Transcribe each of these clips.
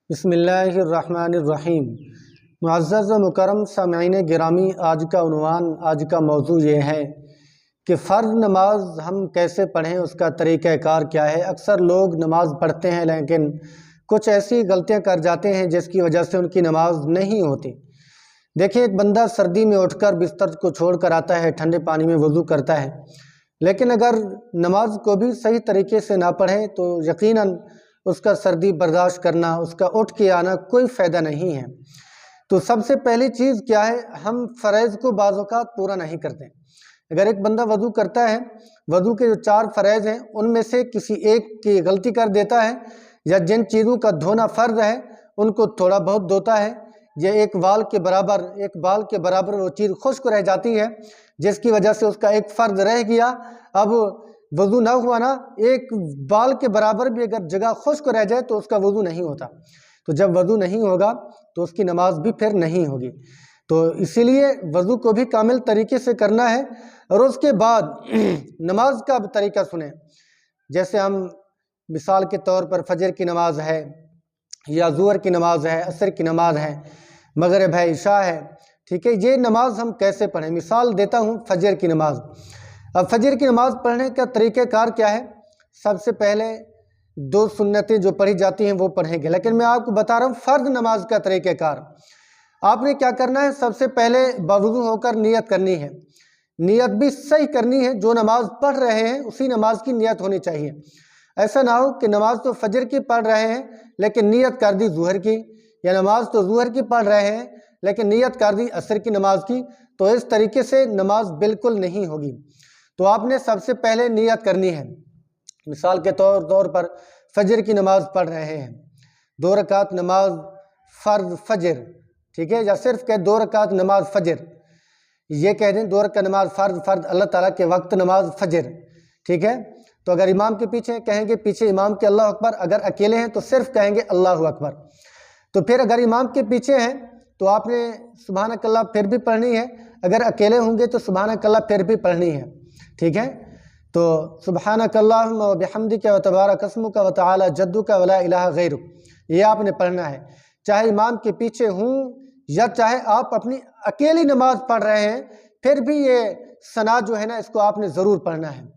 बिस्मिल्लाहिर्रहमानिर्रहीम। मुअज़्ज़ज़ व मुकर्रम सामईन गिरामी, आज का उन्वान, आज का मौजू ये है कि फ़र्ज़ नमाज हम कैसे पढ़ें, उसका तरीक़ाकार क्या है। अक्सर लोग नमाज पढ़ते हैं लेकिन कुछ ऐसी गलतियां कर जाते हैं जिसकी वजह से उनकी नमाज नहीं होती। देखिए, एक बंदा सर्दी में उठकर बिस्तर को छोड़ कर आता है, ठंडे पानी में वज़ू करता है, लेकिन अगर नमाज को भी सही तरीके से ना पढ़े तो यकीनन उसका सर्दी बर्दाश्त करना, उसका उठ के आना कोई फ़ायदा नहीं है। तो सबसे पहली चीज़ क्या है, हम फ़रज़ को बाज़ औक़ात पूरा नहीं करते। अगर एक बंदा वज़ू करता है, वज़ू के जो 4 फ़रज़ हैं उनमें से किसी एक की गलती कर देता है, या जिन चीज़ों का धोना फ़र्ज़ है उनको थोड़ा बहुत धोता है, या एक बाल के बराबर वो चीज़ खुश्क रह जाती है जिसकी वजह से उसका एक फ़र्ज़ रह गया। अब वज़ू ना हुआ ना, एक बाल के बराबर भी अगर जगह खुश्क रह जाए तो उसका वज़ू नहीं होता। तो जब वज़ू नहीं होगा तो उसकी नमाज भी फिर नहीं होगी। तो इसीलिए वज़ू को भी कामिल तरीके से करना है। और उसके बाद नमाज का तरीका सुने। जैसे हम मिसाल के तौर पर फ़जर की नमाज है, या ज़ुहर की नमाज है, असर की नमाज है, मगरिब है, इशा है, ठीक है। ये नमाज हम कैसे पढ़ें, मिसाल देता हूँ फ़जर की नमाज। अब फ़जर की नमाज़ पढ़ने का तरीक़ाकार क्या है, सबसे पहले 2 सुन्नतें जो पढ़ी जाती हैं वो पढ़ेंगे, लेकिन मैं आपको बता रहा हूँ फ़र्ज़ नमाज का तरीक़ाकार। आपने क्या करना है, सबसे पहले बावुज़ू होकर नियत करनी है। नियत भी सही करनी है, जो नमाज पढ़ रहे हैं उसी नमाज की नियत होनी चाहिए। ऐसा ना हो कि नमाज तो फ़जर की पढ़ रहे हैं लेकिन नियत कर दी ज़ुहर की, या नमाज तो ज़ुहर की पढ़ रहे हैं लेकिन नियत कर दी असर की नमाज की। तो इस तरीके से नमाज बिल्कुल नहीं होगी। तो आपने सबसे पहले नियत करनी है। मिसाल के तौर पर फ़जर की नमाज़ पढ़ रहे हैं, 2 रकात नमाज फ़र्ज़ फ़जर, ठीक है, या सिर्फ कह 2 रकात नमाज फ़जर, ये कह दें 2 रकात नमाज फ़र्ज़ अल्लाह ताला के वक्त नमाज फ़जर, ठीक है। तो अगर इमाम के पीछे कहेंगे, पीछे इमाम के अल्लाह अकबर, अगर अकेले हैं तो सिर्फ कहेंगे अल्लाहु अकबर। तो फिर अगर इमाम के पीछे हैं तो आपने सुभानक अल्लाह फिर भी पढ़नी है, अगर अकेले होंगे तो सुभानक अल्लाह फिर भी पढ़नी है, ठीक है। तो सुब्हानक अल्लाहुम्मा व बिहम्दिका व तबारक अस्मुका व तआला जद्दुका व ला इलाहा गैरुक, ये आपने पढ़ना है, चाहे इमाम के पीछे हूँ या चाहे आप अपनी अकेली नमाज पढ़ रहे हैं, फिर भी ये सना जो है ना, इसको आपने ज़रूर पढ़ना है।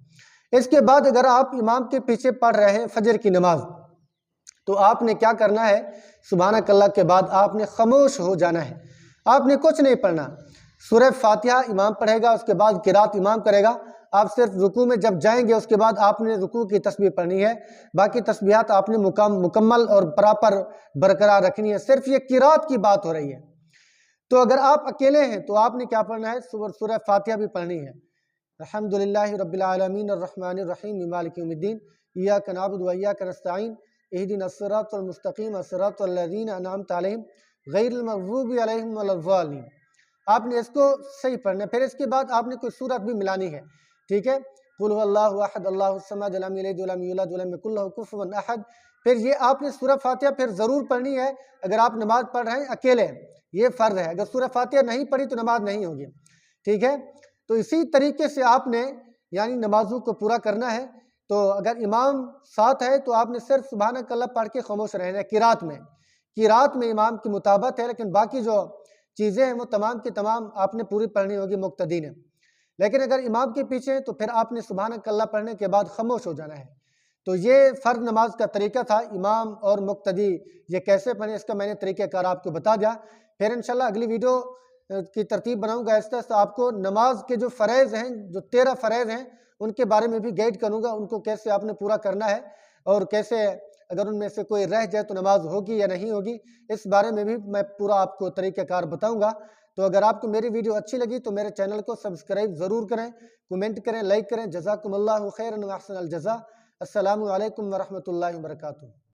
इसके बाद अगर आप इमाम के पीछे पढ़ रहे हैं फ़जर की नमाज, तो आपने क्या करना है, सुभानक अल्लाह के बाद आपने खामोश हो जाना है, आपने कुछ नहीं पढ़ना। सूरह फातिहा इमाम पढ़ेगा, उसके बाद किरात इमाम करेगा, आप सिर्फ रुकू में जब जाएंगे उसके बाद आपने रुकू की तस्बीह पढ़नी है, बाकी तस्बीहात आपने मुकम्मल और प्रॉपर बरकरार रखनी है। सिर्फ ये किरात की बात हो रही है। तो अगर आप अकेले हैं तो आपने क्या पढ़ना है, सूरह फातिहा भी पढ़नी है। अल्हम्दुलिल्लाहि रब्बिल आलमीन अर्रहमानिर रहीम मालिकि यौमिद्दीन इय्याका नअबुदु व इय्याका नस्तईन इहदिनस सिरातल मुस्तकीम सिरातल लज़ीना अनअमता अलैहिम गैरिल मग़ज़ूबि अलैहिम वलद्दालिन। आपने इसको सही पढ़ना है। फिर इसके बाद आपने कोई सूरत भी मिलानी है, ठीक है। कुल हुवल्लाहु अहद अल्लाहुस समद लम यलिद वलम यूलद वलम यकुल लहू कुफुवन अहद। फिर ये आपने सूरह फातिहा फिर ज़रूर पढ़नी है अगर आप नमाज पढ़ रहे हैं अकेले, ये फ़र्ज़ है। अगर सूरह फातिहा नहीं पढ़ी तो नमाज नहीं होगी, ठीक है। तो इसी तरीके से आपने यानी नमाज़ों को पूरा करना है। तो अगर इमाम साथ है तो आपने सिर्फ सुभानक अल्लाह पढ़ के खामोश रहना है। किरात में इमाम की मुताबत है, लेकिन बाकी जो चीज़ें हैं वो तमाम की तमाम आपने पूरी पढ़नी होगी मुक्तदी ने। लेकिन अगर इमाम के पीछे है तो फिर आपने सुभानक अल्लाह पढ़ने के बाद खामोश हो जाना है। तो ये फ़र्ज़ नमाज का तरीका था। इमाम और मुक्तदी ये कैसे पढ़ें इसका मैंने तरीक़ाकार आपको बता दिया। फिर इंशाल्लाह अगली वीडियो की तरतीब बनाऊंगा, ऐसा आपको नमाज के जो फ़रज़ हैं, जो 13 फ़रज़ हैं, उनके बारे में भी गाइड करूंगा, उनको कैसे आपने पूरा करना है और कैसे अगर उनमें से कोई रह जाए तो नमाज होगी या नहीं होगी, इस बारे में भी मैं पूरा आपको तरीक़ाकार बताऊंगा। तो अगर आपको मेरी वीडियो अच्छी लगी तो मेरे चैनल को सब्सक्राइब ज़रूर करें, कमेंट करें, लाइक करें। जज़ाकुमुल्लाहु खैरन व अहसनल जज़ा। अस्सलामु अलैकुम व रहमतुल्लाहि व बरकातुहू।